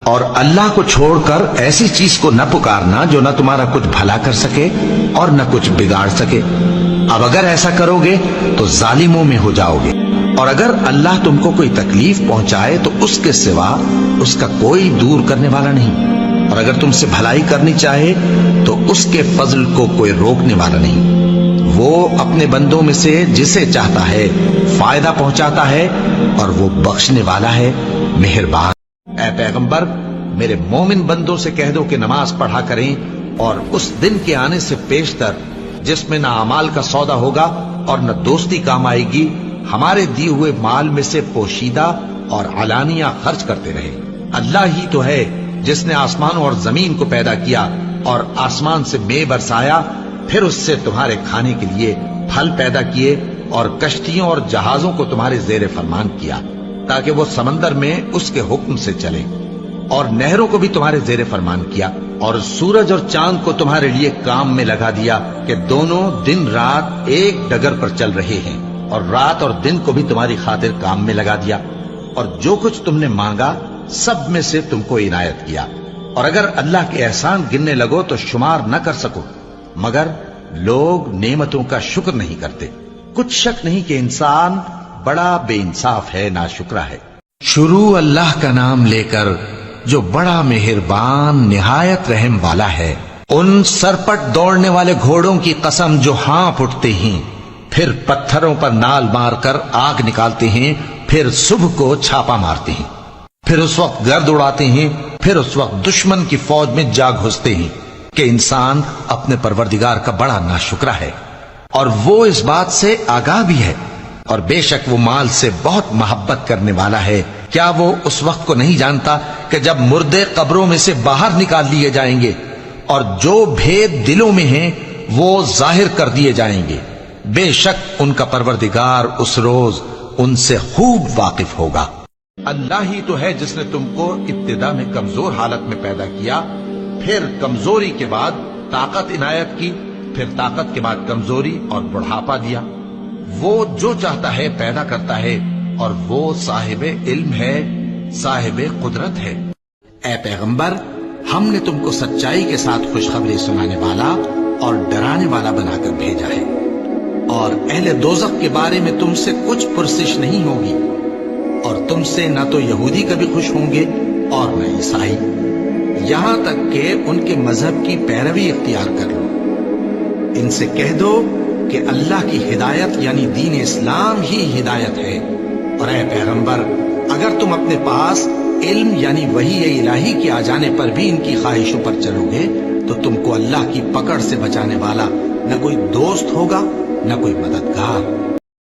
اور اللہ کو چھوڑ کر ایسی چیز کو نہ پکارنا جو نہ تمہارا کچھ بھلا کر سکے اور نہ کچھ بگاڑ سکے. اب اگر ایسا کرو گے تو ظالموں میں ہو جاؤ گے. اور اگر اللہ تم کو کوئی تکلیف پہنچائے تو اس کے سوا اس کا کوئی دور کرنے والا نہیں. اور اگر تم سے بھلائی کرنی چاہے تو اس کے فضل کو کوئی روکنے والا نہیں. وہ اپنے بندوں میں سے جسے چاہتا ہے فائدہ پہنچاتا ہے اور وہ بخشنے والا ہے، مہربان. اے پیغمبر، میرے مومن بندوں سے کہہ دو کہ نماز پڑھا کریں اور اس دن کے آنے سے پیشتر جس میں نہ اعمال کا سودا ہوگا اور نہ دوستی کام آئے گی، ہمارے دیے ہوئے مال میں سے پوشیدہ اور علانیہ خرچ کرتے رہے. اللہ ہی تو ہے جس نے آسمانوں اور زمین کو پیدا کیا اور آسمان سے مے برسایا، پھر اس سے تمہارے کھانے کے لیے پھل پیدا کیے اور کشتیوں اور جہازوں کو تمہارے زیر فرمان کیا تاکہ وہ سمندر میں اس کے حکم سے چلے، اور نہروں کو بھی تمہارے زیر فرمان کیا، اور سورج اور چاند کو تمہارے لیے کام میں لگا دیا کہ دونوں دن رات ایک ڈگر پر چل رہے ہیں، اور رات اور دن کو بھی تمہاری خاطر کام میں لگا دیا، اور جو کچھ تم نے مانگا سب میں سے تم کو عنایت کیا. اور اگر اللہ کے احسان گننے لگو تو شمار نہ کر سکو، مگر لوگ نعمتوں کا شکر نہیں کرتے. کچھ شک نہیں کہ انسان بڑا بے انصاف ہے، ناشکرا ہے. شروع اللہ کا نام لے کر جو بڑا مہربان نہایت رحم والا ہے. ان سرپٹ دوڑنے والے گھوڑوں کی قسم جو ہانپ اٹھتے ہیں، پھر پتھروں پر نال مار کر آگ نکالتے ہیں، پھر صبح کو چھاپا مارتے ہیں، پھر اس وقت گرد اڑاتے ہیں، پھر اس وقت دشمن کی فوج میں جا گھستے ہیں کہ انسان اپنے پروردگار کا بڑا ناشکرا ہے، اور وہ اس بات سے آگاہ بھی ہے. اور بے شک وہ مال سے بہت محبت کرنے والا ہے. کیا وہ اس وقت کو نہیں جانتا کہ جب مردے قبروں میں سے باہر نکال لیے جائیں گے اور جو بھید دلوں میں ہیں وہ ظاہر کر دیے جائیں گے، بے شک ان کا پروردگار اس روز ان سے خوب واقف ہوگا. اللہ ہی تو ہے جس نے تم کو ابتدا میں کمزور حالت میں پیدا کیا، پھر کمزوری کے بعد طاقت عنایت کی، پھر طاقت کے بعد کمزوری اور بڑھاپا دیا. وہ جو چاہتا ہے پیدا کرتا ہے، اور وہ صاحب علم ہے، صاحب قدرت ہے. اے پیغمبر، ہم نے تم کو سچائی کے ساتھ خوشخبری سنانے والا اور ڈرانے والا بنا کر بھیجا ہے. اور اہل دوزخ کے بارے میں تم سے کچھ پرسش نہیں ہوگی، اور تم سے نہ تو یہودی کبھی خوش ہوں گے اور نہ عیسائی، یہاں تک کہ ان کے مذہب کی پیروی اختیار کر لو. ان سے کہہ دو کہ اللہ کی ہدایت یعنی دین اسلام ہی ہدایت ہے. اور اے پیغمبر، اگر تم اپنے پاس علم یعنی وحی الہی کے آ جانے پر بھی ان کی خواہشوں پر چلو گے تو تم کو اللہ کی پکڑ سے بچانے والا نہ کوئی دوست ہوگا نہ کوئی مددگار.